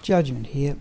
Judgment here.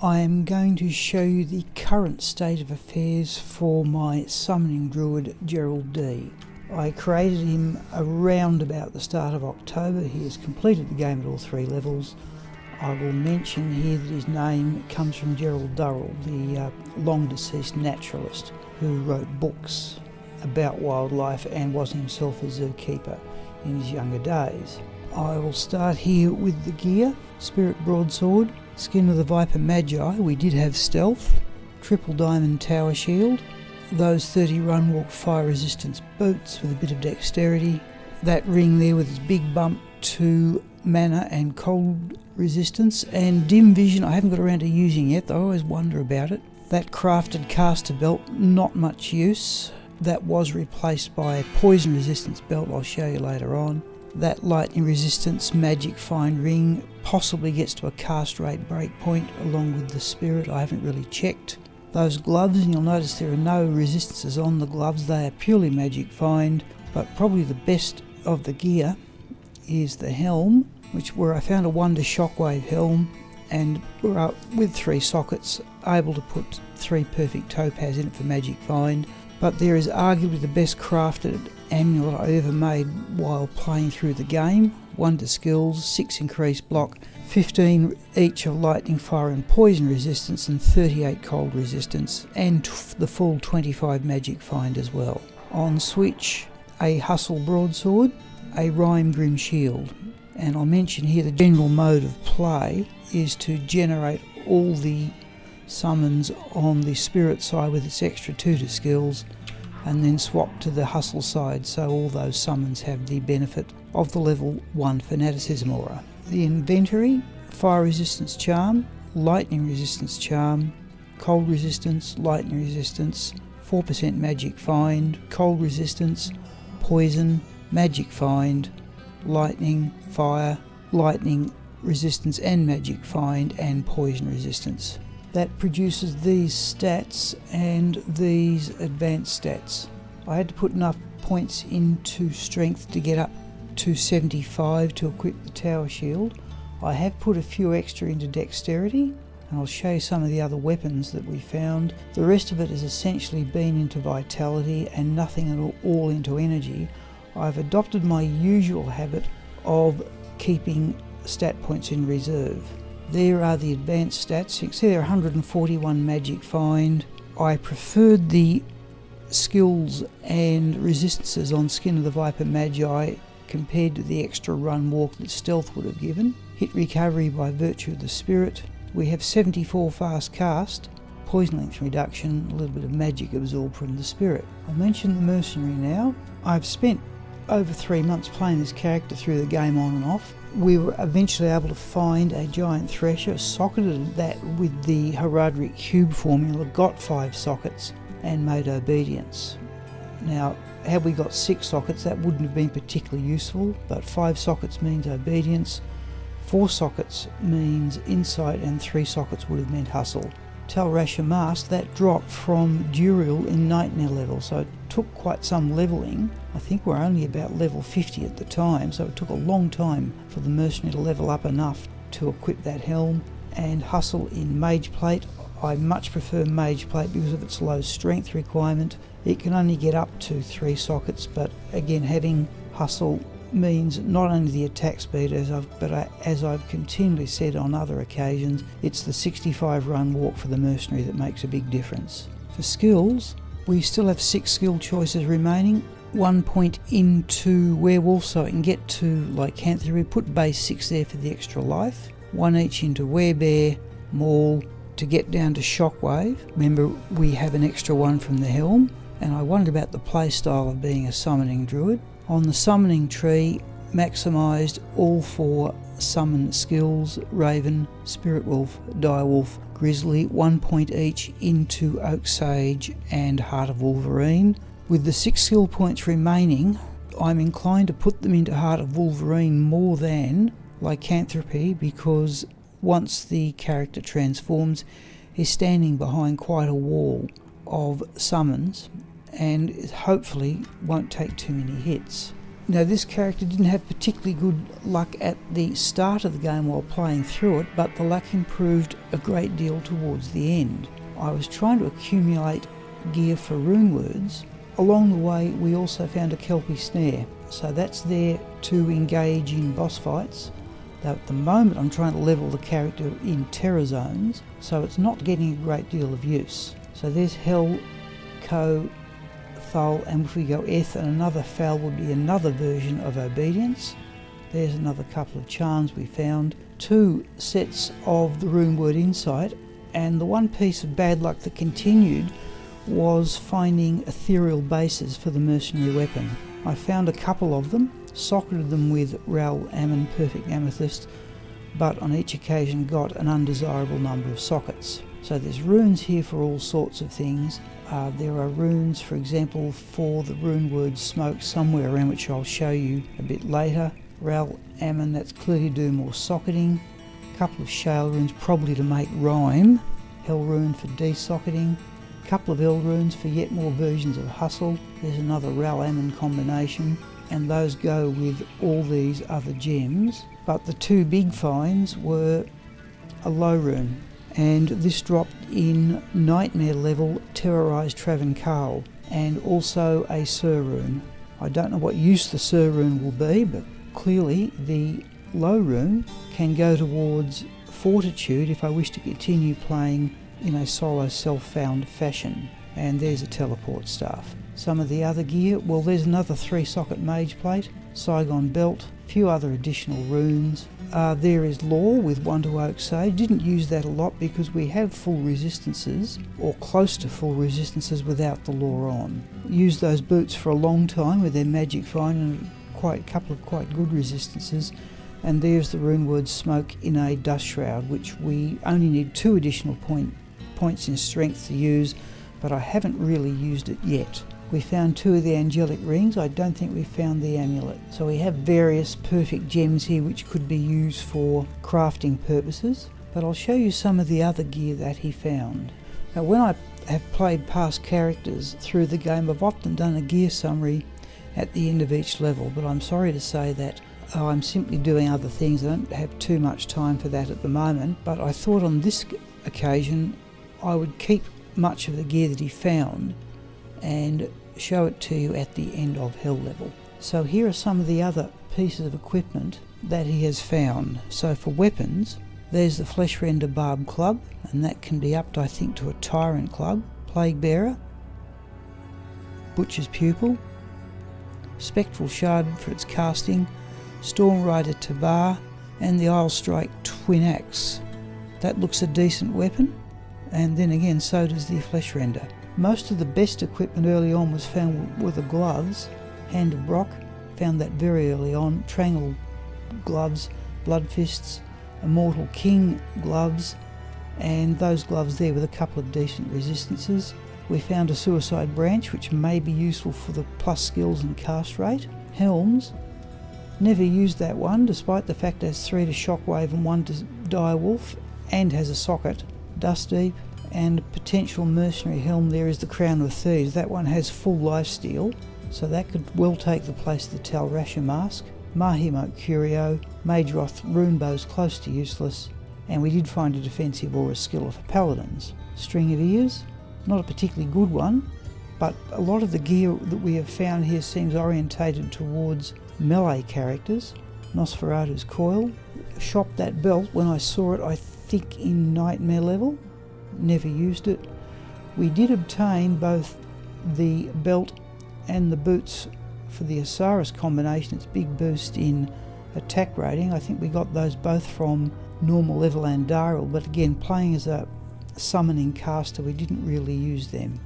I am going to show you the current state of affairs for my summoning druid GeraldD. I created him around about the start of October. He has completed the game at all 3 levels. I will mention here that his name comes from GeraldD, the long deceased naturalist who wrote books about wildlife and was himself a zookeeper in his younger days. I will start here with the gear. Spirit Broadsword, Skin of the Viper Magi, we did have stealth, triple diamond tower shield, those 30 run walk fire resistance boots with a bit of dexterity, that ring there with its big bump to mana and cold resistance, and dim vision I haven't got around to using yet, though I always wonder about it. That crafted caster belt, not much use. That was replaced by a poison resistance belt I'll show you later on. That lightning resistance magic find ring possibly gets to a cast rate breakpoint along with the spirit, I haven't really checked. Those gloves, and you'll notice there are no resistances on the gloves, they are purely magic find, but probably the best of the gear is the helm, where I found a wonder shockwave helm, and we're with 3 sockets able to put 3 perfect topaz in it for magic find. But there is arguably the best crafted amulet I ever made while playing through the game. 1 to skills, 6 increased block, 15 each of lightning, fire and poison resistance, and 38 cold resistance, and the full 25 magic find as well. On switch, a hustle broadsword, a rhyme grim shield. And I'll mention here the general mode of play is to generate all the summons on the spirit side with its extra 2 to skills, and then swap to the hustle side so all those summons have the benefit of the level 1 fanaticism aura. The inventory: fire resistance charm, lightning resistance charm, cold resistance, lightning resistance, 4% magic find, cold resistance, poison, magic find, lightning, fire, lightning resistance and magic find, and poison resistance. That produces these stats and these advanced stats. I had to put enough points into strength to get up to 75 to equip the tower shield. I have put a few extra into dexterity, and I'll show you some of the other weapons that we found. The rest of it has essentially been into vitality and nothing at all into energy. I've adopted my usual habit of keeping stat points in reserve. There are the advanced stats. You can see there are 141 magic find. I preferred the skills and resistances on Skin of the Viper Magi compared to the extra run walk that stealth would have given. Hit recovery by virtue of the spirit. We have 74 fast cast, poison length reduction, a little bit of magic absorb from the spirit. I'll mention the Mercenary now. I've spent over 3 months playing this character through the game on and off. We were eventually able to find a giant thresher, socketed that with the Heraldric cube formula, got 5 sockets and made obedience. Now, had we got 6 sockets, that wouldn't have been particularly useful, but 5 sockets means obedience, 4 sockets means insight, and 3 sockets would have meant hustle. Tal Rasha Mask, that dropped from Duriel in Nightmare level, so it took quite some levelling. I think we're only about level 50 at the time, so it took a long time for the Mercenary to level up enough to equip that helm. And hustle in Mage Plate, I much prefer Mage Plate because of its low strength requirement. It can only get up to 3 sockets, but again, having hustle means not only the attack speed, but as I've continually said on other occasions, it's the 65 run walk for the Mercenary that makes a big difference. For skills, we still have 6 skill choices remaining. 1 point into Werewolf so I can get to Lycanthropy. We put base 6 there for the extra life. 1 each into Werebear, Maul, to get down to Shockwave. Remember, we have an extra 1 from the helm, and I wondered about the playstyle of being a summoning druid. On the summoning tree, maximised all 4 summon skills: Raven, Spirit Wolf, Direwolf, Grizzly, 1 point each into Oak Sage and Heart of Wolverine. With the 6 skill points remaining, I'm inclined to put them into Heart of Wolverine more than Lycanthropy, because once the character transforms, he's standing behind quite a wall of summons and hopefully won't take too many hits. Now this character didn't have particularly good luck at the start of the game while playing through it, but the luck improved a great deal towards the end. I was trying to accumulate gear for rune words. Along the way we also found a Kelpie snare, so that's there to engage in boss fights. Though at the moment I'm trying to level the character in terror zones, so it's not getting a great deal of use. So there's Hell, Co, Thol, and if we go Eth, and another Fel would be another version of Obedience. There's another couple of charms we found, 2 sets of the rune word Insight, and the one piece of bad luck that continued was finding ethereal bases for the mercenary weapon. I found a couple of them, socketed them with Ral Ammon Perfect Amethyst, but on each occasion got an undesirable number of sockets. So there's runes here for all sorts of things. There are runes, for example, for the rune word Smoke somewhere around, which I'll show you a bit later. Ral Ammon, that's clearly do more socketing. A couple of Shale runes, probably to make rhyme. Hell rune for de-socketing. A couple of Eld runes for yet more versions of Hustle. There's another Ral Ammon combination, and those go with all these other gems. But the 2 big finds were a low rune, and this dropped in Nightmare level Terrorized Travancal, and also a Sur rune. I don't know what use the Sur rune will be, but clearly the low rune can go towards Fortitude if I wish to continue playing in a solo self-found fashion. And there's a teleport staff. Some of the other gear, well, there's another 3-socket mage plate, Saigon belt, a few other additional runes. There is Lore with 1 to Oak Sage. Didn't use that a lot because we have full resistances, or close to full resistances without the Lore on. Used those boots for a long time with their magic find and a couple of quite good resistances. And there's the rune word Smoke in a Dust Shroud, which we only need 2 additional points in strength to use, but I haven't really used it yet. We found 2 of the angelic rings. I don't think we found the amulet. So we have various perfect gems here which could be used for crafting purposes, but I'll show you some of the other gear that he found. Now when I have played past characters through the game, I've often done a gear summary at the end of each level, but I'm sorry to say that I'm simply doing other things. I don't have too much time for that at the moment, but I thought on this occasion I would keep much of the gear that he found and show it to you at the end of Hell level. So here are some of the other pieces of equipment that he has found. So for weapons, there's the Flesh Render Barb Club, and that can be upped I think to a Tyrant Club. Plague Bearer, Butcher's Pupil, Spectral Shard for its casting, Storm Rider Tabar, and the Isle Strike Twin Axe. That looks a decent weapon, and then again so does the Flesh Render. Most of the best equipment early on was found with the gloves. Hand of Brock, found that very early on. Triangle gloves, Blood Fists, Immortal King gloves, and those gloves there with a couple of decent resistances. We found a Suicide Branch, which may be useful for the plus skills and cast rate. Helms, never used that one, despite the fact it has 3 to Shockwave and 1 to Direwolf, and has a socket. Dust Deep, and potential mercenary helm there is the Crown of Thieves. That one has full lifesteal, so that could well take the place of the Tal Rasha Mask. Mahimote Curio, Mageroth Runebow's close to useless, and we did find a defensive aura skiller for paladins. String of Ears, not a particularly good one, but a lot of the gear that we have found here seems orientated towards melee characters. Nosferatu's Coil, shopped that belt when I saw it I think in Nightmare level, never used it. We did obtain both the belt and the boots for the Osiris combination, its big boost in attack rating. I think we got those both from normal level Andariel, but again, playing as a summoning caster, we didn't really use them.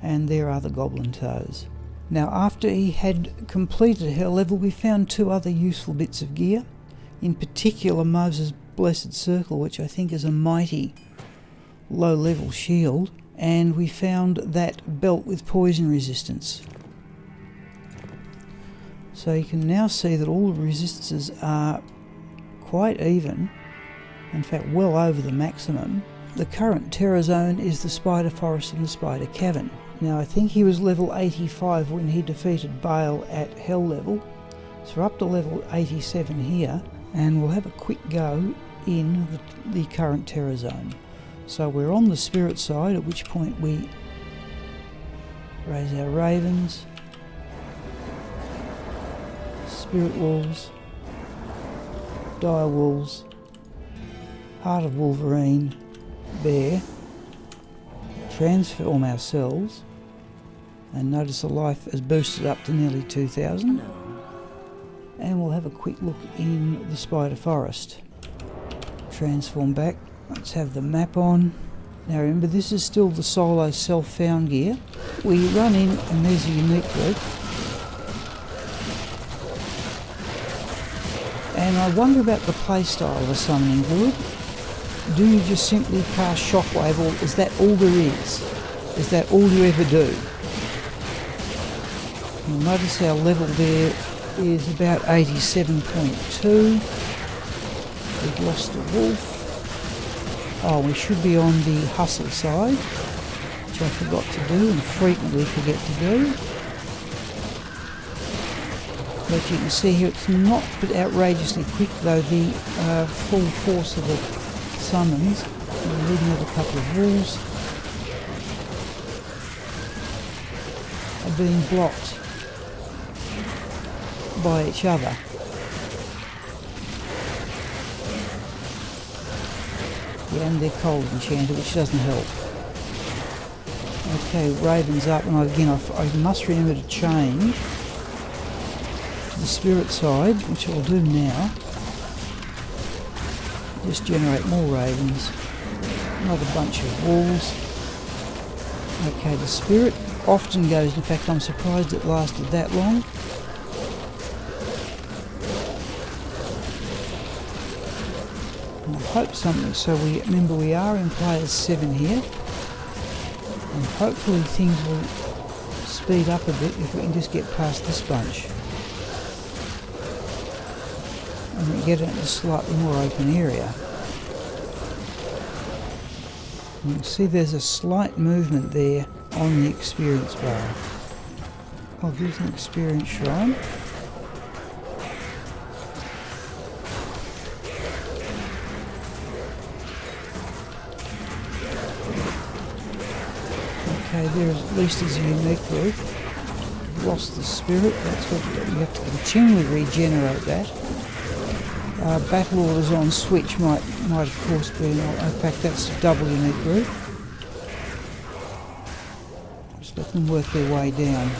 And there are the Goblin Toes. Now, after he had completed Hell level, we found 2 other useful bits of gear, in particular Moses' Blessed Circle, which I think is a mighty low level shield, and we found that belt with poison resistance. So you can now see that all the resistances are quite even, in fact well over the maximum. The current terror zone is the Spider Forest and the Spider Cavern. Now I think he was level 85 when he defeated Baal at Hell level, So we're up to level 87 here, and we'll have a quick go in the current terror zone. So we're on the spirit side, at which point we raise our ravens, spirit wolves, dire wolves, heart of wolverine, bear, transform ourselves, and notice the life has boosted up to nearly 2,000. And we'll have a quick look in the spider forest. Transform back. Let's have the map on. Now remember, this is still the solo self-found gear. We run in, and there's a unique group. And I wonder about the playstyle of a summoning druid. Do you just simply cast shockwave, or is that all there is? Is that all you ever do? You'll notice our level there is about 87.2. We've lost a wolf. Oh, we should be on the hustle side, which I forgot to do and frequently forget to do. But you can see here it's not outrageously quick, though the full force of the summons. We're leaving out a couple of wolves are being blocked by each other. Yeah, and they're cold enchanted, which doesn't help. Okay, Raven's up, and I must remember to change to the spirit side, which I'll do now. Just generate more ravens. Another bunch of wolves. Okay, the spirit often goes, in fact I'm surprised it lasted that long. I hope something, so we are in players 7 here, and hopefully things will speed up a bit if we can just get past this bunch and we get into a slightly more open area. You can see there's a slight movement there on the experience bar. Oh, there's an experience shrine. Okay, there at least is a unique group. We've lost the spirit, that's what you have to continually regenerate that. Battle orders on switch might of course be, in fact that's a double unique group. Just let them work their way down.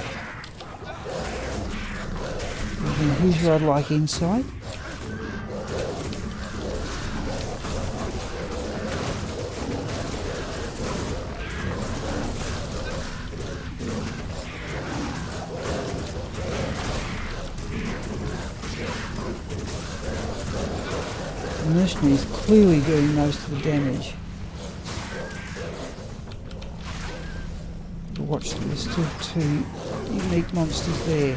And then here's where I'd like insight. The Mercenary is clearly doing most of the damage. Watch, there's still 2 unique monsters there.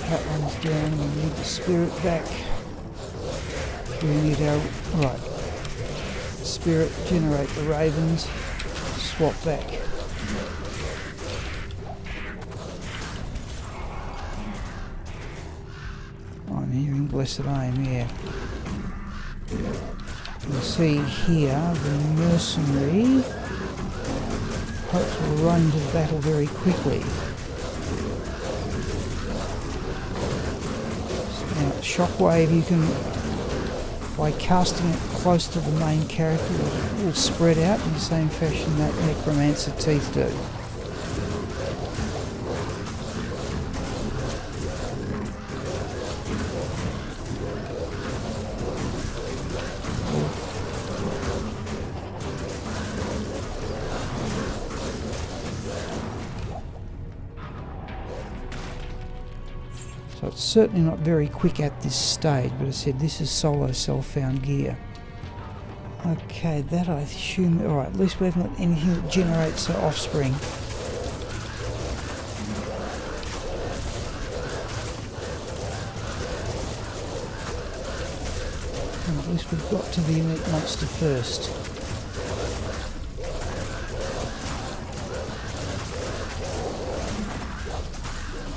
That one's down, we need the spirit back. We need our... right. Spirit, generate the ravens, swap back. I'm hearing Blessed Aim, yeah. You can see here the Mercenary hopefully will run into the battle very quickly. Now, Shockwave you can, by casting it close to the main character, it will spread out in the same fashion that Necromancer Teeth do. So it's certainly not very quick at this stage, but I said this is solo self-found gear. Okay, that I assume, alright, at least we haven't got anything that generates an offspring. And at least we've got to the unique monster first.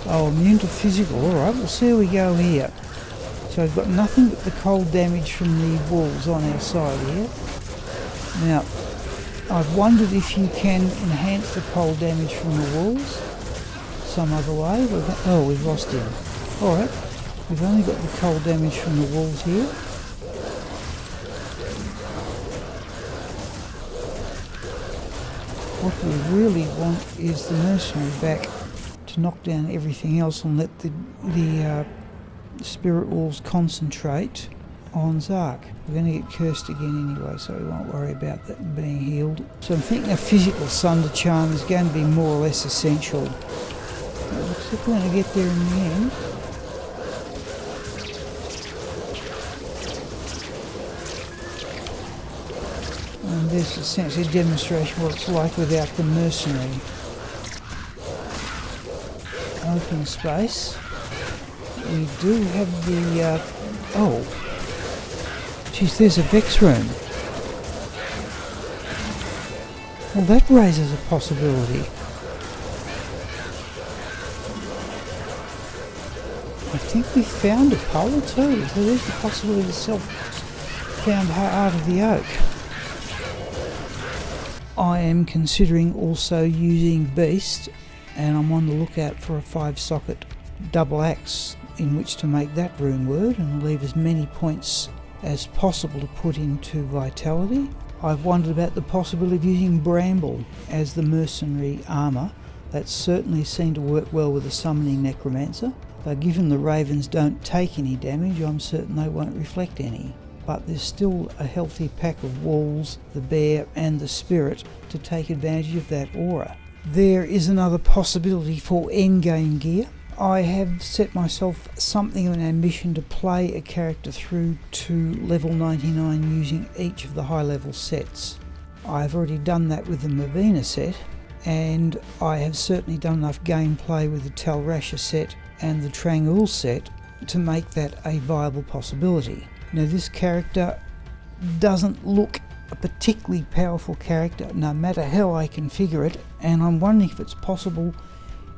Oh, immune to physical. Alright, we'll see how we go here. So we've got nothing but the cold damage from the wolves on our side here. Now, I've wondered if you can enhance the cold damage from the wolves some other way. Oh, we've lost him. Alright, we've only got the cold damage from the wolves here. What we really want is the mercenary back to knock down everything else and let the spirit wolves concentrate on Zark. We're going to get cursed again anyway, so we won't worry about that being healed. So I'm thinking a physical Sunder Charm is going to be more or less essential. It looks like we're going to get there in the end. And this is essentially a demonstration of what it's like without the mercenary. Open space. We do have the... oh. Geez, there's a Vex room. Well, that raises a possibility. I think we found a pole too, so there's the possibility of the self-found Heart of the Oak. I am considering also using Beast, and I'm on the lookout for a 5-socket double axe in which to make that rune word and leave as many points as possible to put into vitality. I've wondered about the possibility of using Bramble as the mercenary armour. That certainly seemed to work well with the summoning necromancer. Given the ravens don't take any damage, I'm certain they won't reflect any. But there's still a healthy pack of wolves, the bear and the spirit to take advantage of that aura. There is another possibility for endgame gear. I have set myself something of an ambition to play a character through to level 99 using each of the high level sets. I've already done that with the Mavina set, and I have certainly done enough gameplay with the Talrasha set and the Trangul set to make that a viable possibility. Now, this character doesn't look a particularly powerful character no matter how I configure it, and I'm wondering if it's possible,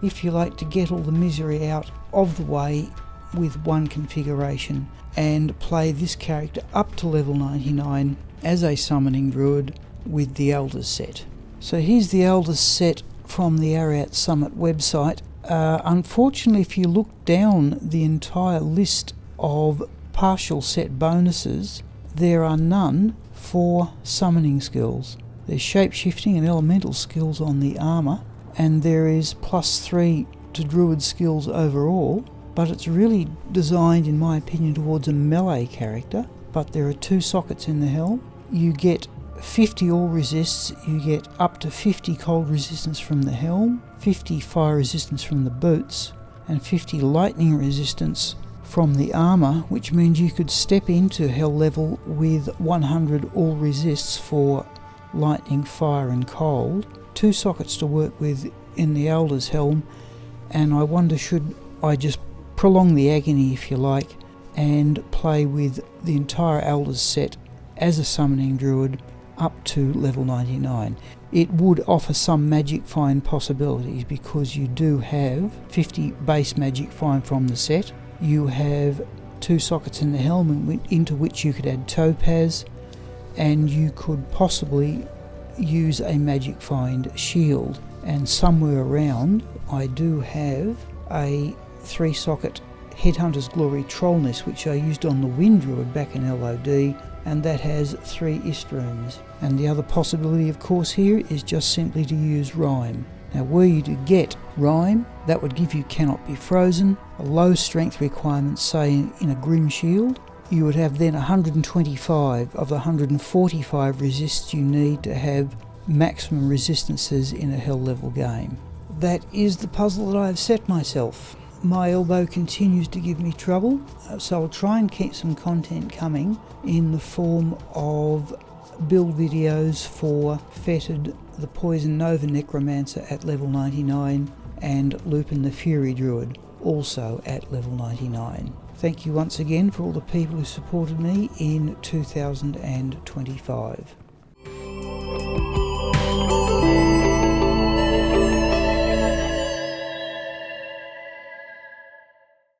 if you like, to get all the misery out of the way with one configuration and play this character up to level 99 as a summoning druid with the Elders set. So here's the Elders set from the Ariat Summit website. Unfortunately, if you look down the entire list of partial set bonuses, there are none for summoning skills. There's shape-shifting and elemental skills on the armour, and there is +3 to druid skills overall, but it's really designed, in my opinion, towards a melee character. But there are 2 sockets in the helm. You get 50 all resists, you get up to 50 cold resistance from the helm, 50 fire resistance from the boots, and 50 lightning resistance from the armour, which means you could step into hell level with 100 all resists for lightning, fire and cold. 2 sockets to work with in the Elder's helm, and I wonder, should I just prolong the agony, if you like, and play with the entire Elder's set as a summoning druid up to level 99. It would offer some magic find possibilities, because you do have 50 base magic find from the set. You have 2 sockets in the helm into which you could add topaz, and you could possibly use a magic find shield. And somewhere around I do have a 3-socket Headhunter's Glory Trollness, which I used on the Wind Druid back in LOD, and that has 3 Ist runes. And the other possibility, of course, here is just simply to use Rhyme. Now, were you to get Rhyme, that would give you Cannot Be Frozen, a low strength requirement, say in a Grim Shield. You would have then 125 of the 145 resists you need to have maximum resistances in a hell level game. That is the puzzle that I have set myself. My elbow continues to give me trouble, so I'll try and keep some content coming in the form of build videos for Fetid, the Poison Nova Necromancer at level 99, and Lupin the Fury Druid, also at level 99. Thank you once again for all the people who supported me in 2025.